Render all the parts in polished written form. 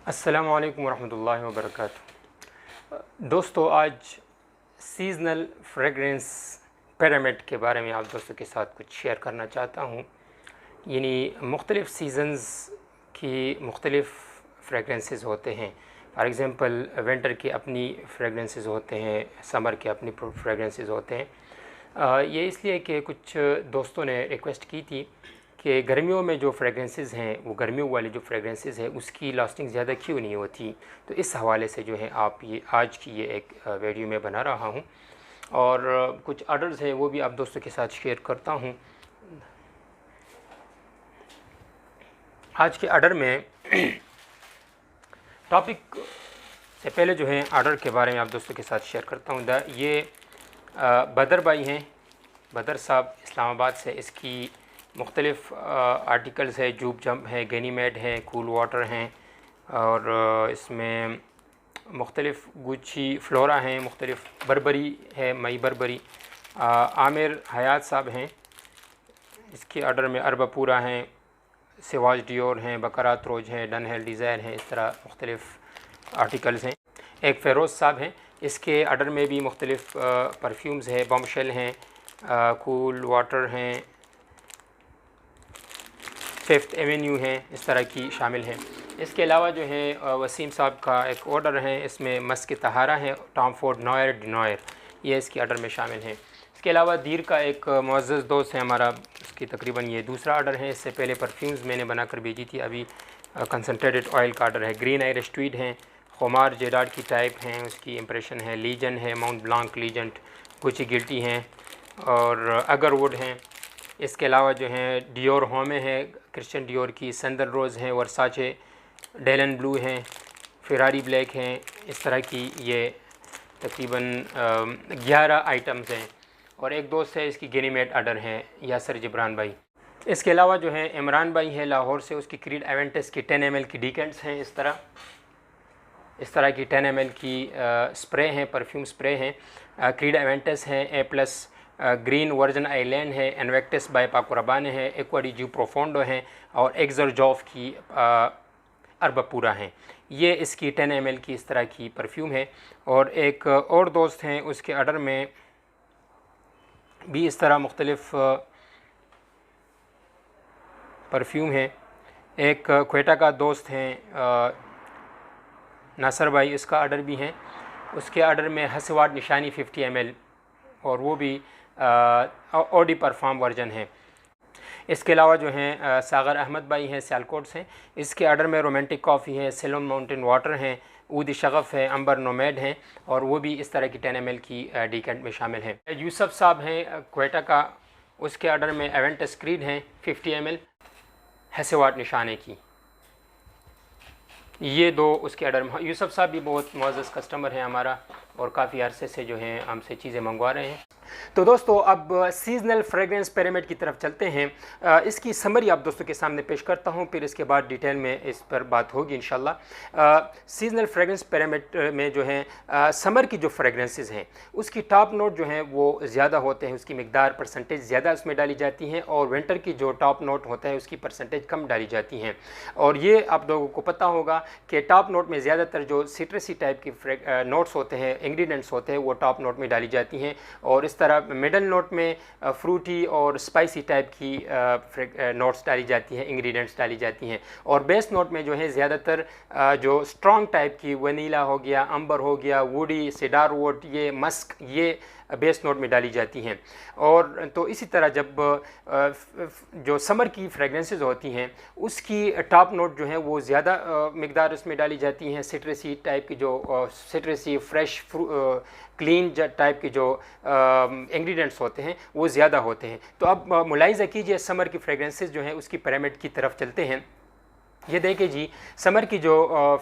अस्सलामु अलैकुम वरहमतुल्लाहि वबरकातुहू। दोस्तों, आज सीज़नल फ्रेगरेंस पिरामिड के बारे में आप दोस्तों के साथ कुछ शेयर करना चाहता हूँ। यानी मुख्तलिफ़ सीज़न्स की मुख्तलिफ़ फ्रेगरेंसेस होते हैं। फॉर एग्ज़ाम्पल विंटर की अपनी फ्रेगरेंसेस होते हैं, समर के अपनी फ्रेगरेंसेस होते हैं। ये इसलिए कि कुछ दोस्तों ने रिक्वेस्ट की थी कि गर्मियों में जो फ्रेगरेंसेस हैं, वो गर्मियों वाली जो फ्रेगरेंसेस है उसकी लास्टिंग ज़्यादा क्यों नहीं होती। तो इस हवाले से जो है आप ये आज की ये एक वीडियो में बना रहा हूँ और कुछ ऑर्डर्स हैं वो भी आप दोस्तों के साथ शेयर करता हूँ। आज के ऑर्डर में टॉपिक से पहले जो है ऑर्डर के बारे में आप दोस्तों के साथ शेयर करता हूँ। ये बदर भाई हैं, बदर साहब इस्लामाबाद से। इसकी मुख्तलिफ़ आर्टिकल्स है, जूब जंप है, गनीमेड है, कूल वाटर हैं और इसमें मुख्तलिफ़ गुच्छी फ्लोरा हैं, मुख्तलिफ़ बरबरी है, मई बरबरी। आमिर हयात साहब हैं, इसके ऑर्डर में अरबापूरा हैं, सिवाज डियोर हैं, बकरात रोज हैं, डन हेल डिज़ायर हैं। इस तरह मुख्तलिफ़ आर्टिकल्स हैं। एक फ़ेरोज़ साहब हैं, इसके ऑर्डर में भी मुख्तलिफ़ परफ्यूम्स हैं, बॉम्बशेल हैं, कूल वाटर हैं, फिफ्थ एवेन्यू हैं, इस तरह की शामिल हैं। इसके अलावा जो है वसीम साहब का एक ऑर्डर है, इसमें मस्क तहारा है, टॉम फोर्ड नॉयर डिनॉयर, ये इसके ऑर्डर में शामिल हैं। इसके अलावा दीर का एक मुअज़्ज़ज़ दोस्त है हमारा, उसकी तकरीबन ये दूसरा ऑर्डर है। इससे पहले परफ्यूम्स मैंने बनाकर भेजी थी, अभी कंसनट्रेटेड ऑयल का ऑर्डर है। ग्रीन आयरिश ट्वीड हैं, खुमार जेराड की टाइप हैं, उसकी इम्प्रेशन है। लीजन है, Mont Blanc Legend, Gucci Guilty हैं और अगरवुड हैं। इसके अलावा जो है डियोर होमे है, क्रिश्चियन डियोर की, सैंडल रोज़ हैं, वर्साचे, डेलन ब्लू हैं, फेरारी ब्लैक हैं। इस तरह की ये तकरीबन 11 आइटम्स हैं। और एक दोस्त है, इसकी गनीमेड ऑर्डर हैं, यासर जबरान भाई। इसके अलावा जो है इमरान भाई है लाहौर से, उसकी क्रीड एवेंटस की 10 ml की डिकेंट्स हैं। इस तरह की 10 ml की स्प्रे हैं, परफ्यूम स्प्रे हैं। क्रीड एवेंटस हैं, A+ ग्रीन वर्जन आइलैंड है, इन्वेक्टस बाय पाको रबाने है, एक्वाडी जू प्रोफोंडो हैं और एक्सरजॉफ की अरबापूरा हैं। ये इसकी 10 ml की इस तरह की परफ्यूम है। और एक और दोस्त हैं, उसके ऑर्डर में भी इस तरह मुख्तलिफ़ परफ्यूम है। एक क्वेटा का दोस्त हैं नासर भाई, इसका ऑर्डर भी है। उसके ऑर्डर में हसवाट निशानी 50 ml और वो भी ऑडी परफॉर्म वर्जन है। इसके अलावा जो हैं सागर अहमद भाई हैं, सियालकोट से, इसके ऑर्डर में रोमांटिक कॉफ़ी है, सेलोन माउंटेन वाटर हैं, ऊद शगफ़ है, अंबर नोमैड हैं और वो भी इस तरह की 10 ml की डिकेंट में शामिल हैं। यूसुफ साहब हैं क्वेटा का, उसके ऑर्डर में एवेंटस क्रीड हैं 50 ml हसवाट निशाने की। ये दो उसके ऑर्डर में। यूसुफ साहब भी बहुत मुअज़्ज़ज़ कस्टमर हैं हमारा और काफ़ी अरसे से जो हैं हमसे चीज़ें मंगवा रहे हैं। तो दोस्तों, अब सीज़नल फ्रेगरेंस पिरामिड की तरफ चलते हैं। इसकी समरी आप दोस्तों के सामने पेश करता हूं, फिर इसके बाद डिटेल में इस पर बात होगी इंशाल्लाह। सीज़नल फ्रेगरेंस पिरामिड में जो है समर की जो फ्रेगरेंसेस हैं उसकी टॉप नोट जो हैं वो ज़्यादा होते हैं, उसकी मिकदार परसेंटेज ज़्यादा उसमें डाली जाती हैं। और विंटर की जो टॉप नोट होता है उसकी परसेंटेज कम डाली जाती हैं। और ये आप लोगों को पता होगा कि टॉप नोट में ज़्यादातर जो सिट्रसी टाइप की नोट्स होते हैं, इंग्रेडिएंट्स होते हैं, वो टॉप नोट में डाली जाती हैं। और इस तरह मिडल नोट में फ्रूटी और स्पाइसी टाइप की नोट्स डाली जाती हैं, इंग्रेडिएंट्स डाली जाती हैं। और बेस नोट में जो है ज़्यादातर जो स्ट्रॉन्ग टाइप की वनीला हो गया, अंबर हो गया, वुडी, सिडार वुड, ये मस्क, ये बेस नोट में डाली जाती हैं। और तो इसी तरह जब जो समर की फ्रेगरेंसेस होती हैं उसकी टॉप नोट जो है वो ज़्यादा मिकदार उसमें डाली जाती हैं। सिट्रसी टाइप की जो सिट्रसी फ्रेश क्लीन टाइप के जो इंग्रेडिएंट्स होते हैं वो ज़्यादा होते हैं। तो अब मुलाहिज़ा कीजिए, समर की फ्रेगरेंसेस जो हैं उसकी पिरामिड की तरफ चलते हैं। ये देखिए जी, समर की जो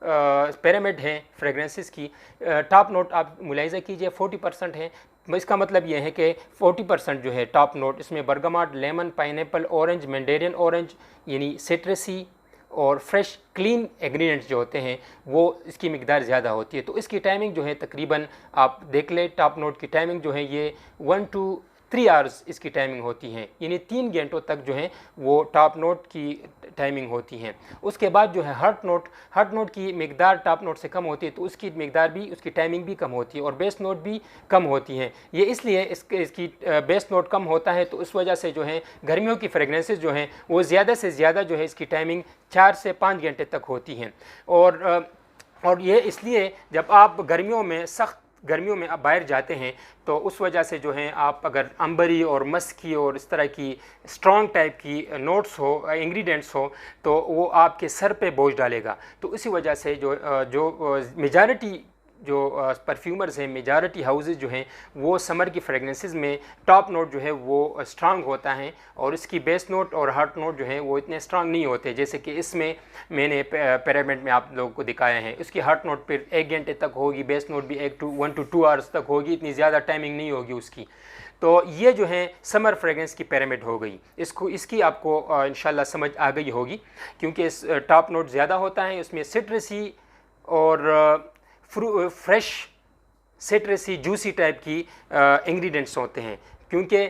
पिरामिड है फ्रेगरेंसेस की, टॉप नोट आप मुलाहिज़ा कीजिए 40% है। इसका मतलब ये है कि 40% जो है टॉप नोट, इसमें bergamot, lemon, pineapple, orange, mandarin orange यानी सिट्रसी और फ्रेश क्लीन इंग्रेडिएंट्स जो होते हैं वो इसकी मिकदार ज़्यादा होती है। तो इसकी टाइमिंग जो है तकरीबन आप देख लें, टॉप नोट की टाइमिंग जो है ये 1 to 3 आवर्स इसकी टाइमिंग होती हैं, यानी 3 घंटों तक जो है वो टॉप नोट की टाइमिंग होती हैं। उसके बाद जो है हर्ट नोट की मिकदार टॉप नोट से कम होती है, तो उसकी मिकदार भी, उसकी टाइमिंग भी कम होती है और बेस नोट भी कम होती हैं। ये इसलिए इसकी बेस नोट कम होता है, तो उस वजह से जो है गर्मियों की फ्रेगरेंसेस जो हैं वो ज़्यादा से ज़्यादा जो है इसकी टाइमिंग 4 से 5 घंटे तक होती हैं। और ये इसलिए जब आप गर्मियों में आप बाहर जाते हैं तो उस वजह से जो है आप अगर अंबरी और मस्की और इस तरह की स्ट्रॉन्ग टाइप की नोट्स हो, इंग्रेडिएंट्स हो, तो वो आपके सर पे बोझ डालेगा। तो इसी वजह से जो मेजॉरिटी जो परफ्यूमर्स हैं, मेजॉरिटी हाउसेस जो हैं वो समर की फ्रेगनेंसेस में टॉप नोट जो है वो स्ट्रांग होता है और इसकी बेस नोट और हार्ट नोट जो है वो इतने स्ट्रांग नहीं होते। जैसे कि इसमें मैंने पिरामिड में आप लोगों को दिखाया है, उसकी हार्ट नोट फिर 1 घंटे तक होगी, बेस नोट भी 1 to 2 आवर्स तक होगी, इतनी ज़्यादा टाइमिंग नहीं होगी उसकी। तो ये जो है समर फ्रेगरेंस की पिरामिड हो गई। इसकी आपको इंशाल्लाह समझ आ गई होगी, क्योंकि इस टॉप नोट ज़्यादा होता है, उसमें सिट्रसी और फ्रेश सिट्रसी जूसी टाइप की इंग्रेडिएंट्स होते हैं, क्योंकि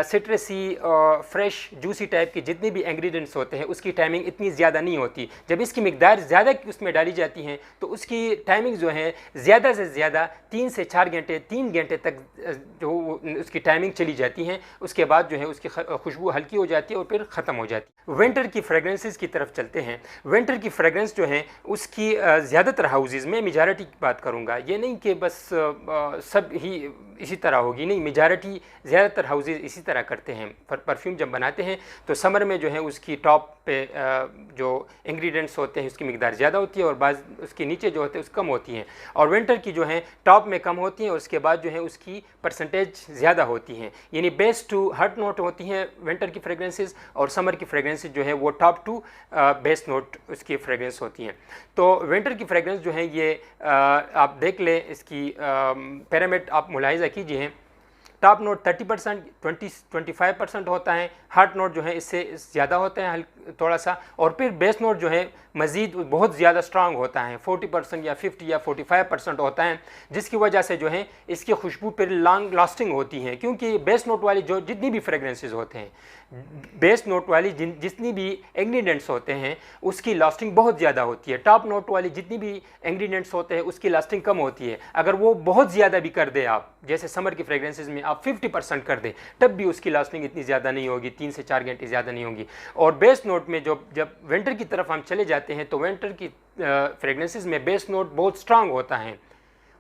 सिट्रसी फ्रेश जूसी टाइप के जितने भी इंग्रेडिएंट्स होते हैं उसकी टाइमिंग इतनी ज़्यादा नहीं होती। जब इसकी मिकदार ज़्यादा उसमें डाली जाती हैं तो उसकी टाइमिंग जो है ज़्यादा से ज़्यादा 3 से 4 घंटे, 3 घंटे तक जो उसकी टाइमिंग चली जाती हैं। उसके बाद जो है उसकी खुशबू हल्की हो जाती है और फिर ख़त्म हो जाती है। विंटर की फ्रेगरेंसेस की तरफ चलते हैं। विंटर की फ्रेगरेंस जो है उसकी ज़्यादातर हाउसेज़ में, मेजॉरिटी की बात करूँगा, ये नहीं कि बस सब ही इसी तरह होगी, नहीं, मेजॉरिटी ज़्यादातर हाउसेज़ इसी तरह करते हैं। परफ्यूम जब बनाते हैं तो समर में जो है उसकी टॉप पे जो इंग्रेडिएंट्स होते हैं उसकी मिकदार ज़्यादा होती है और बाज़ उसके नीचे जो होते हैं उसकी कम होती हैं, और विंटर की जो है टॉप में कम होती हैं और उसके बाद जो है उसकी परसेंटेज ज़्यादा होती हैं। यानी बेस टू हर्ट नोट होती हैं विंटर की फ्रेगरेंसेस, और समर की फ्रेगरेंसेस जो है वो टॉप टू बेस नोट उसकी फ्रेगरेंस होती हैं। तो विंटर की फ्रेगरेंस जो है ये आप देख लें, इसकी पिरामिड आप मुलाहिजा कीजिए। टॉप नोट 30%, 25% होता है, हार्ट नोट जो है इससे ज़्यादा होते हैं थोड़ा सा, और फिर बेस नोट जो है मज़ीद बहुत ज़्यादा स्ट्रांग होता है, 40% या 50 या 45% होता है, जिसकी वजह से जो है इसकी खुशबू फिर लॉन्ग लास्टिंग होती है। क्योंकि बेस नोट वाली जो जितनी भी फ्रेगरेंसेस होते हैं, बेस नोट वाली जितनी भी इंग्रेडिएंट्स होते हैं उसकी लास्टिंग बहुत ज़्यादा होती है। टॉप नोट वाली जितनी भी इंग्रेडिएंट्स होते हैं उसकी लास्टिंग कम होती है। अगर वो बहुत ज़्यादा भी कर दे आप, जैसे समर की फ्रेगरेंसेस में आप 50% कर दें, तब भी उसकी लास्टिंग इतनी ज़्यादा नहीं होगी, 3 से 4 घंटे ज़्यादा नहीं होगी। और बेस नोट में जब विंटर की तरफ हम चले जाते हैं तो विंटर की फ्रेगरेंसेस में बेस नोट बहुत स्ट्रांग होता है,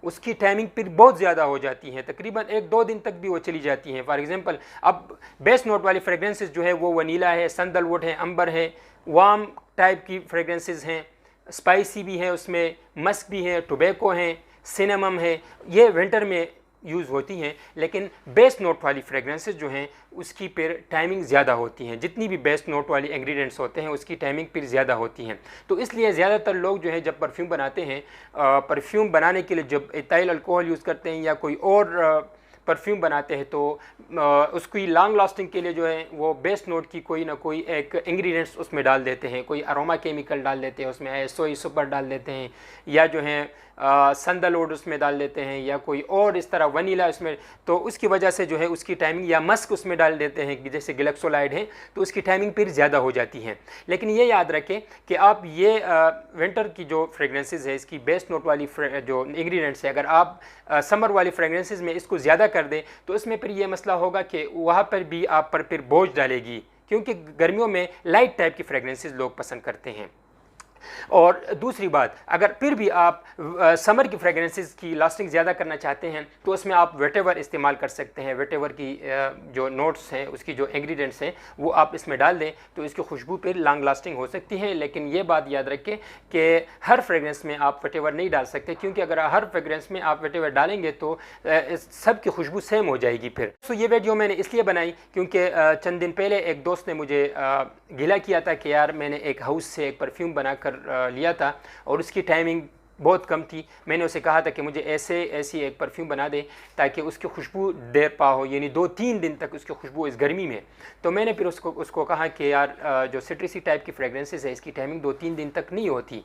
उसकी टाइमिंग फिर बहुत ज़्यादा हो जाती है, तकरीबन 1-2 दिन तक भी वो चली जाती हैं। फॉर एग्जांपल अब बेस नोट वाली फ्रेगरेंसेस जो है वो वनीला है, सैंडलवुड है, अंबर है, वार्म टाइप की फ्रेगरेंसेस हैं, स्पाइसी भी है, उसमें मस्क भी है, टोबैको है, सिनेमम है, ये विंटर में यूज़ होती हैं। लेकिन बेस नोट वाली फ्रेगरेंसेस जो हैं उसकी फिर टाइमिंग ज़्यादा होती हैं, जितनी भी बेस नोट वाली इंग्रेडिएंट्स होते हैं उसकी टाइमिंग फिर ज़्यादा होती हैं। तो इसलिए ज़्यादातर लोग जो है जब परफ्यूम बनाते हैं, परफ्यूम बनाने के लिए जब एथाइल अल्कोहल यूज़ करते हैं या कोई और परफ्यूम बनाते हैं तो उसकी लॉन्ग लास्टिंग के लिए जो है वो बेस नोट की कोई ना कोई एक इंग्रेडिएंट्स उसमें डाल देते हैं, कोई अरोमा केमिकल डाल देते हैं, उसमें एसओई सुपर डाल देते हैं, या जो है सैंडलवुड उसमें डाल देते हैं, या कोई और इस तरह वनीला उसमें, तो उसकी वजह से जो है उसकी टाइमिंग, या मस्क उसमें डाल देते हैं जैसे ग्लैक्सोलाइड है, तो उसकी टाइमिंग फिर ज़्यादा हो जाती है। लेकिन ये याद रखें कि आप ये विंटर की जो फ्रेगरेंसेस है इसकी बेस नोट वाली जो इंग्रेडिएंट्स है, अगर आप समर वाली फ्रेगरेंसेस में इसको ज़्यादा कर दें तो इसमें फिर ये मसला होगा कि वहाँ पर भी आप पर फिर बोझ डालेगी, क्योंकि गर्मियों में लाइट टाइप की फ्रेगरेंसेस लोग पसंद करते हैं। और दूसरी बात, अगर फिर भी आप समर की फ्रेगरेंसेस की लास्टिंग ज़्यादा करना चाहते हैं तो उसमें आप वेटेवर इस्तेमाल कर सकते हैं। वेटेवर की जो नोट्स हैं, उसकी जो इंग्रेडिएंट्स हैं वो आप इसमें डाल दें तो इसकी खुशबू फिर लॉन्ग लास्टिंग हो सकती है। लेकिन ये बात याद रखें कि हर फ्रेगरेंस में आप वेटेवर नहीं डाल सकते, क्योंकि अगर हर फ्रेगरेंस में आप वेटेवर डालेंगे तो सब की खुशबू सेम हो जाएगी फिर। तो ये वीडियो मैंने इसलिए बनाई क्योंकि चंद दिन पहले एक दोस्त ने मुझे गिला किया था कि यार मैंने एक हाउस से एक परफ्यूम बनाकर लिया था और उसकी टाइमिंग बहुत कम थी। मैंने उसे कहा था कि मुझे ऐसी एक परफ्यूम बना दे ताकि उसकी खुशबू देर पा हो, यानी 2-3 दिन तक उसकी खुशबू इस गर्मी में। तो मैंने फिर उसको कहा कि यार जो सिट्रसी टाइप की फ्रेगरेंसेस है इसकी टाइमिंग 2-3 दिन तक नहीं होती,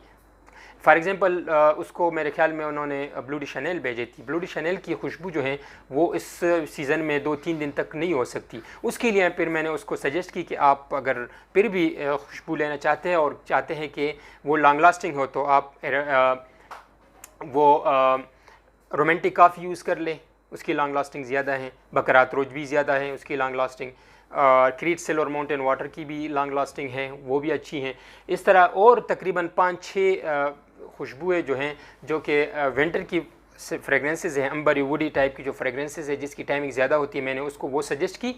फॉर एग्ज़ाम्पल उसको मेरे ख्याल में उन्होंने ब्लू डी शनेल भेजी थी। ब्लू डी शनेल की खुशबू जो है वो इस सीज़न में 2-3 दिन तक नहीं हो सकती। उसके लिए फिर मैंने उसको सजेस्ट की कि आप अगर फिर भी खुशबू लेना चाहते हैं और चाहते हैं कि वो लॉन्ग लास्टिंग हो तो आप रोमांटिक कॉफ़ी यूज़ कर लें, उसकी लॉन्ग लास्टिंग ज़्यादा है। बकरात रोज भी ज़्यादा है उसकी लॉन्ग लास्टिंग। क्रीट सिल और माउंटेन वाटर की भी लॉन्ग लास्टिंग है, वो भी अच्छी हैं। इस तरह और तकरीबन 5-6 खुशबुएँ जो हैं जो कि विंटर की फ्रेगरेंसेस हैं, अंबरी वुडी टाइप की जो फ्रेगरेंसेस है जिसकी टाइमिंग ज़्यादा होती है, मैंने उसको वो सजेस्ट की।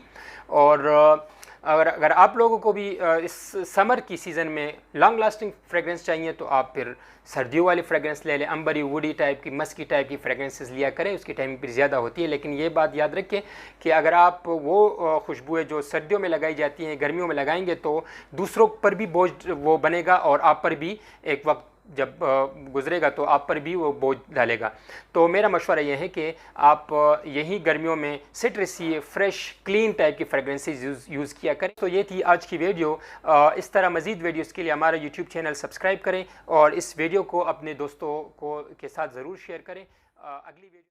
और अगर आप लोगों को भी इस समर की सीज़न में लॉन्ग लास्टिंग फ्रेगरेंस चाहिए तो आप फिर सर्दियों वाली फ्रेगरेंस ले लें। अंबरी वुडी टाइप की, मस्की टाइप की फ्रेगरेंसेस लिया करें, उसकी टाइमिंग फिर ज़्यादा होती है। लेकिन ये बात याद रखें कि अगर आप वो खुशबुएँ जो सर्दियों में लगाई जाती हैं गर्मियों में लगाएंगे तो दूसरों पर भी बोझ वो बनेगा और आप पर भी एक वक्त जब गुजरेगा तो आप पर भी वो बोझ डालेगा। तो मेरा मशवरा ये है कि आप यही गर्मियों में सिट्रसी फ्रेश क्लीन टाइप की फ्रेगरेंसेस यूज़ किया करें। तो ये थी आज की वीडियो। इस तरह मज़ीद वीडियोस के लिए हमारा यूट्यूब चैनल सब्सक्राइब करें और इस वीडियो को अपने दोस्तों के साथ ज़रूर शेयर करें। अगली वीडियो